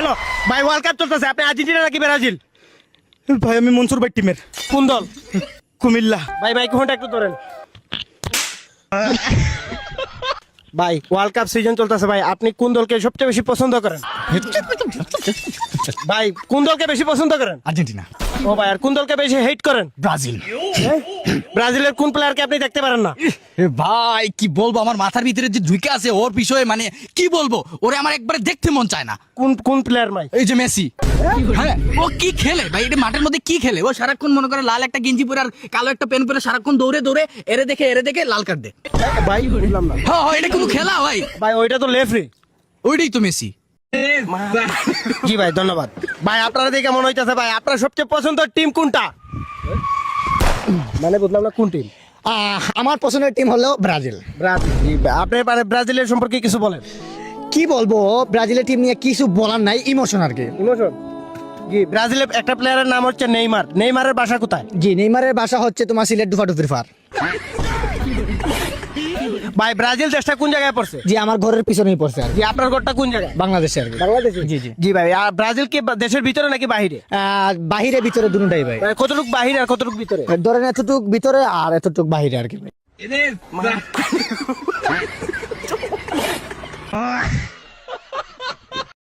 চলো ভাই, world cup চলতেছে, আপনি আর্জেন্টিনা নাকি ব্রাজিল? ভাই আমি মনসুর ভাই টিমের। কোন দল? কুমিল্লা। ভাই মাইক্রোফোনটা একটু ধরেন। ভাই ওয়ার্ল্ড কাপ সিজন চলতেছে ভাই, আপনি কোন দলকে সবচেয়ে বেশি পছন্দ করেন? ভাই কোন দলকে বেশি পছন্দ করেন? আর্জেন্টিনা। ও ভাই, আর কোন দলকে বেশি হেট করেন? ব্রাজিল। ব্রাজিলের কোন প্লেয়ারকে আপনি দেখতে পারেন না? ভাই কি বলবো, আমার মাথার ভিতরে যে ঢুকে আছে ওর বিষয়ে, মানে কি বলবো, ওরে আমার একবারে দেখতে মন চায় না। কোন কোন প্লেয়ার ভাই? এই যে মেসি, হ্যাঁ ও কি খেলে ভাই, এটা মাঠের মধ্যে কি খেলে, ও সারাক্ষণ মনে করে লাল একটা গেঞ্জি পরে আর কালো একটা প্যান্ট পরে সারাক্ষণ দৌড়ে দৌড়ে এরে দেখে লাল কার্ড দে। ভাই বুঝলাম না হ্যাঁ এটা কোনো খেলা ভাই? ভাই, ওইটা তো লেফরি। ওইটাই তো মেসি। জি ভাই ধন্যবাদ। ভাই আপনারা দেখে মনে হইতেছে ভাই আপনার সবচেয়ে পছন্দের টিম কোনটা? মানে বুঝলাম না কোন টিম। আমার পছন্দের টিম হলো ব্রাজিল। ব্রাজিল। জি ভাই, আপনি মানে ব্রাজিলের সম্পর্কে কিছু বলেন। কি বলবো, ব্রাজিলের টিম নিয়ে কিছু বলার নাই, ইমোশন আর কি। ইমোশন। জি, ব্রাজিলের একটা প্লেয়ারের নাম হচ্ছে নেইমার। নেইমারের বাসা কোথায়? জি, নেইমারের বাসা হচ্ছে তোমার সিলেট দুফাটুফির ফার। ভাই ব্রাজিল দেশটা কোন জায়গায় পড়ছে? জি, আমার ঘরের পিছনেই পড়ছে আর কি। জি, আপনার ঘরটা কোন জায়গায়? বাংলাদেশে আর কি। বাংলাদেশে। জি জি। জি ভাই, আর ব্রাজিল কি দেশের ভিতরে নাকি বাহিরে? বাহিরে ভিতরে দুটোটাই ভাই। ভাই, কতটুক বাহিরে আর কতটুক ভিতরে? ধরেন এতটুক ভিতরে আর এতটুক বাহিরে আর কি ভাই।